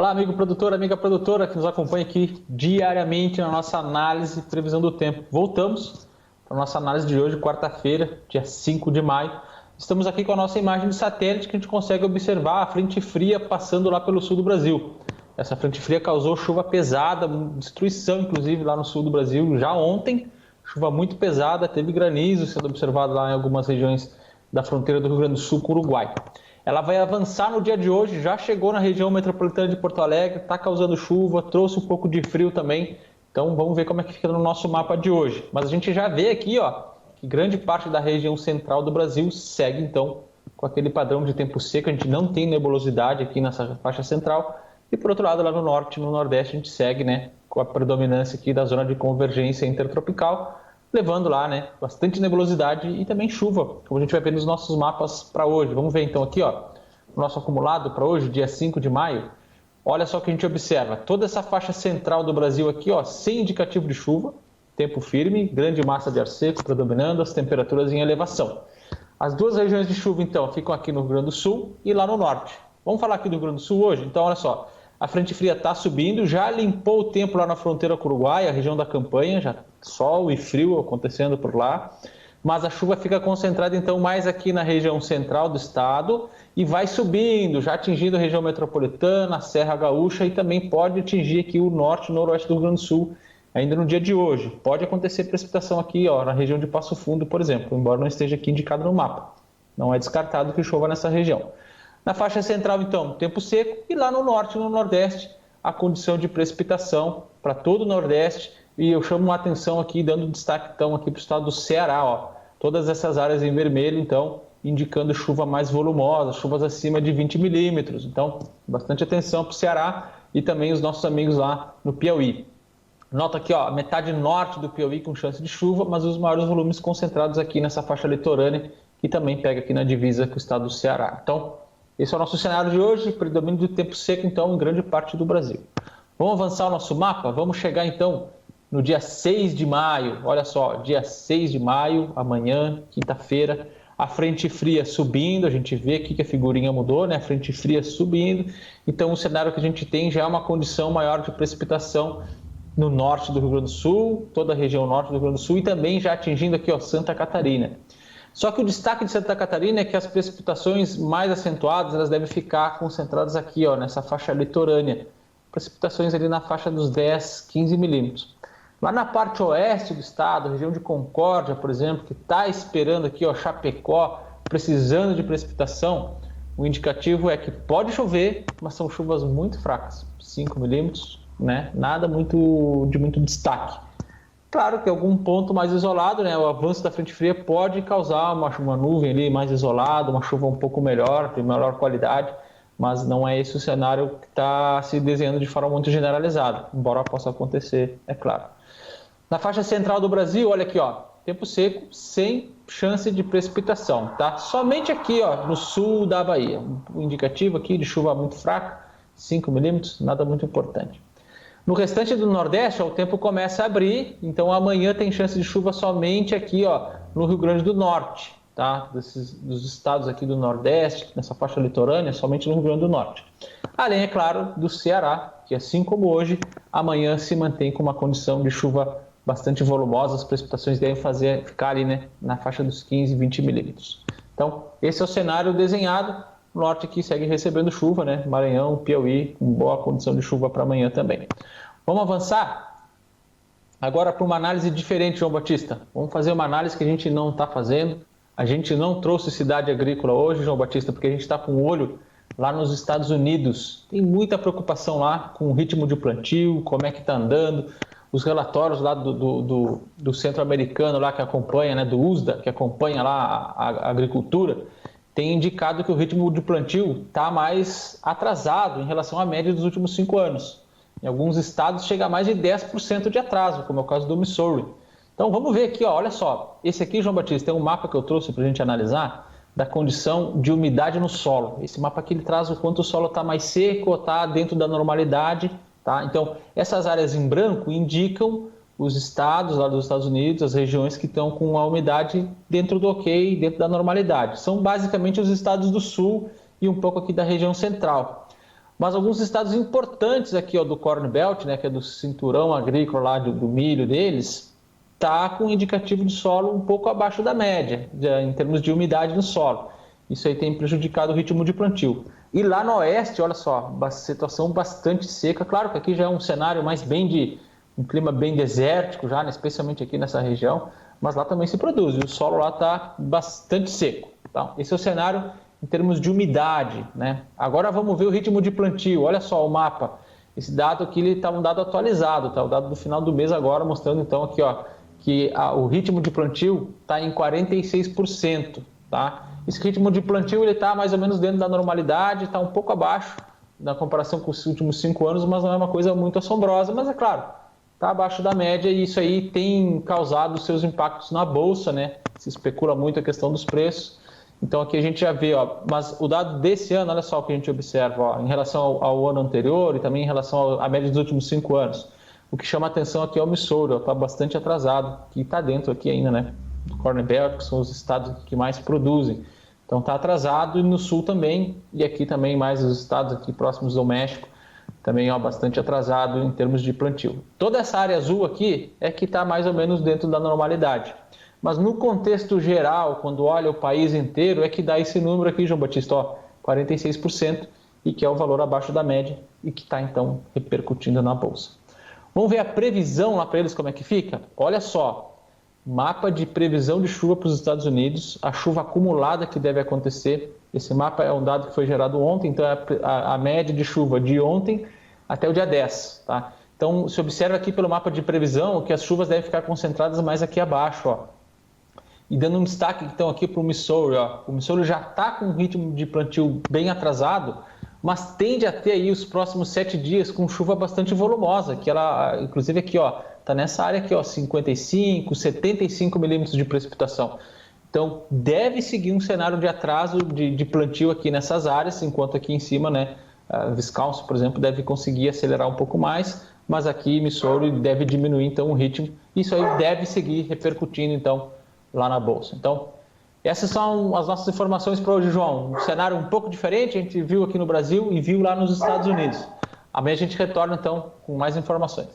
Olá, amigo produtor, amiga produtora que nos acompanha aqui diariamente na nossa análise e previsão do tempo. Voltamos para a nossa análise de hoje, quarta-feira, dia 5 de maio. Estamos aqui com a nossa imagem de satélite que a gente consegue observar a frente fria passando lá pelo sul do Brasil. Essa frente fria causou chuva pesada, destruição inclusive lá no sul do Brasil já ontem. Chuva muito pesada, teve granizo sendo observado lá em algumas regiões da fronteira do Rio Grande do Sul com o Uruguai. Ela vai avançar no dia de hoje, já chegou na região metropolitana de Porto Alegre, está causando chuva, trouxe um pouco de frio também. Então vamos ver como é que fica no nosso mapa de hoje. Mas a gente já vê aqui, ó, que grande parte da região central do Brasil segue então com aquele padrão de tempo seco. A gente não tem nebulosidade aqui nessa faixa central. E por outro lado, lá no norte e no nordeste, a gente segue, né, com a predominância aqui da zona de convergência intertropical, levando lá, né, bastante nebulosidade e também chuva, como a gente vai ver nos nossos mapas para hoje. Vamos ver então aqui, ó, o nosso acumulado para hoje, dia 5 de maio. Olha só o que a gente observa, toda essa faixa central do Brasil aqui, ó, sem indicativo de chuva, tempo firme, grande massa de ar seco predominando, as temperaturas em elevação. As duas regiões de chuva, então, ficam aqui no Rio Grande do Sul e lá no norte. Vamos falar aqui do Rio Grande do Sul hoje? Então, olha só. A frente fria está subindo, já limpou o tempo lá na fronteira com o Uruguai, a região da campanha, já sol e frio acontecendo por lá. Mas a chuva fica concentrada então mais aqui na região central do estado e vai subindo, já atingindo a região metropolitana, a Serra Gaúcha e também pode atingir aqui o norte e noroeste do Rio Grande do Sul ainda no dia de hoje. Pode acontecer precipitação aqui, ó, na região de Passo Fundo, por exemplo, embora não esteja aqui indicado no mapa. Não é descartado que chova nessa região. Na faixa central, então, tempo seco e lá no norte e no nordeste, a condição de precipitação para todo o nordeste. E eu chamo a atenção aqui, dando destaque então aqui para o estado do Ceará, ó. Todas essas áreas em vermelho, então, indicando chuva mais volumosa, chuvas acima de 20 milímetros. Então, bastante atenção para o Ceará e também os nossos amigos lá no Piauí. Nota aqui, ó, metade norte do Piauí com chance de chuva, mas os maiores volumes concentrados aqui nessa faixa litorânea, que também pega aqui na divisa com o estado do Ceará. Então, esse é o nosso cenário de hoje, predomínio do tempo seco, então, em grande parte do Brasil. Vamos avançar o nosso mapa? Vamos chegar, então, no dia 6 de maio. Olha só, dia 6 de maio, amanhã, quinta-feira, a frente fria subindo. A gente vê aqui que a figurinha mudou, né? A frente fria subindo. Então, o cenário que a gente tem já é uma condição maior de precipitação no norte do Rio Grande do Sul, toda a região norte do Rio Grande do Sul e também já atingindo aqui, ó, Santa Catarina. Só que o destaque de Santa Catarina é que as precipitações mais acentuadas elas devem ficar concentradas aqui, ó, nessa faixa litorânea. Precipitações ali na faixa dos 10, 15 milímetros. Lá na parte oeste do estado, região de Concórdia, por exemplo, que está esperando aqui, ó, Chapecó, precisando de precipitação, o indicativo é que pode chover, mas são chuvas muito fracas, 5 milímetros, né? Nada de muito destaque. Claro que algum ponto mais isolado, né? O avanço da frente fria pode causar uma nuvem ali mais isolada, uma chuva um pouco melhor, de melhor qualidade, mas não é esse o cenário que está se desenhando de forma muito generalizada, embora possa acontecer, é claro. Na faixa central do Brasil, olha aqui, ó, tempo seco, sem chance de precipitação, tá? Somente aqui, ó, no sul da Bahia, um indicativo aqui de chuva muito fraca, 5 milímetros, nada muito importante. No restante do Nordeste, ó, o tempo começa a abrir, então amanhã tem chance de chuva somente aqui, ó, no Rio Grande do Norte, tá? Dos estados aqui do Nordeste, nessa faixa litorânea, somente no Rio Grande do Norte. Além, é claro, do Ceará, que assim como hoje, amanhã se mantém com uma condição de chuva bastante volumosa, as precipitações devem ficar ali, né, na faixa dos 15, 20 milímetros. Então, esse é o cenário desenhado. O norte aqui segue recebendo chuva, né? Maranhão, Piauí, com boa condição de chuva para amanhã também. Vamos avançar agora para uma análise diferente, João Batista. Vamos fazer uma análise que a gente não está fazendo. A gente não trouxe cidade agrícola hoje, João Batista, porque a gente está com o olho lá nos Estados Unidos. Tem muita preocupação lá com o ritmo de plantio, como é que está andando. Os relatórios lá do centro americano lá que acompanha, né, do USDA, que acompanha lá a agricultura, tem indicado que o ritmo de plantio está mais atrasado em relação à média dos últimos 5 anos. Em alguns estados chega a mais de 10% de atraso, como é o caso do Missouri. Então vamos ver aqui, ó, olha só. Esse aqui, João Batista, é um mapa que eu trouxe para a gente analisar da condição de umidade no solo. Esse mapa aqui ele traz o quanto o solo está mais seco ou está dentro da normalidade. Tá? Então essas áreas em branco indicam os estados lá dos Estados Unidos, as regiões que estão com a umidade dentro do ok, dentro da normalidade. São basicamente os estados do sul e um pouco aqui da região central. Mas alguns estados importantes aqui, ó, do Corn Belt, né, que é do cinturão agrícola lá do milho deles, tá com indicativo de solo um pouco abaixo da média, em termos de umidade no solo. Isso aí tem prejudicado o ritmo de plantio. E lá no oeste, olha só, situação bastante seca. Claro que aqui já é um cenário mais um clima bem desértico já, né, especialmente aqui nessa região, mas lá também se produz, e o solo lá está bastante seco. Tá? Esse é o cenário em termos de umidade, né? Agora vamos ver o ritmo de plantio. Olha só o mapa. Esse dado aqui está um dado atualizado, tá? O dado do final do mês agora, mostrando então aqui, ó, que o ritmo de plantio está em 46%, tá? Esse ritmo de plantio ele está mais ou menos dentro da normalidade, está um pouco abaixo na comparação com os últimos 5 anos, mas não é uma coisa muito assombrosa. Mas é claro, está abaixo da média e isso aí tem causado seus impactos na bolsa, né? Se especula muito a questão dos preços. Então aqui a gente já vê, ó, mas o dado desse ano, olha só o que a gente observa, ó, em relação ao ano anterior e também em relação à média dos últimos 5 anos. O que chama a atenção aqui é o Missouri, está bastante atrasado, que está dentro aqui ainda, né, do Corn Belt, que são os estados que mais produzem. Então está atrasado e no sul também, e aqui também mais os estados aqui próximos ao México, também ó, bastante atrasado em termos de plantio. Toda essa área azul aqui é que está mais ou menos dentro da normalidade. Mas no contexto geral, quando olha o país inteiro, é que dá esse número aqui, João Batista, ó, 46%, e que é o valor abaixo da média e que está, então, repercutindo na Bolsa. Vamos ver a previsão lá para eles como é que fica? Olha só, mapa de previsão de chuva para os Estados Unidos, a chuva acumulada que deve acontecer. Esse mapa é um dado que foi gerado ontem, então é a média de chuva de ontem até o dia 10, tá? Então, se observa aqui pelo mapa de previsão que as chuvas devem ficar concentradas mais aqui abaixo, ó. E dando um destaque então aqui para o Missouri, ó. O Missouri já está com um ritmo de plantio bem atrasado, mas tende a ter aí os próximos 7 dias com chuva bastante volumosa, que ela, inclusive aqui, ó, está nessa área aqui, ó, 55, 75 milímetros de precipitação. Então deve seguir um cenário de atraso de plantio aqui nessas áreas, enquanto aqui em cima, né, Wisconsin, por exemplo, deve conseguir acelerar um pouco mais, mas aqui Missouri deve diminuir então o ritmo. Isso aí deve seguir repercutindo então lá na Bolsa. Então, essas são as nossas informações para hoje, João. Um cenário um pouco diferente, a gente viu aqui no Brasil e viu lá nos Estados Unidos. Amanhã a gente retorna, então, com mais informações.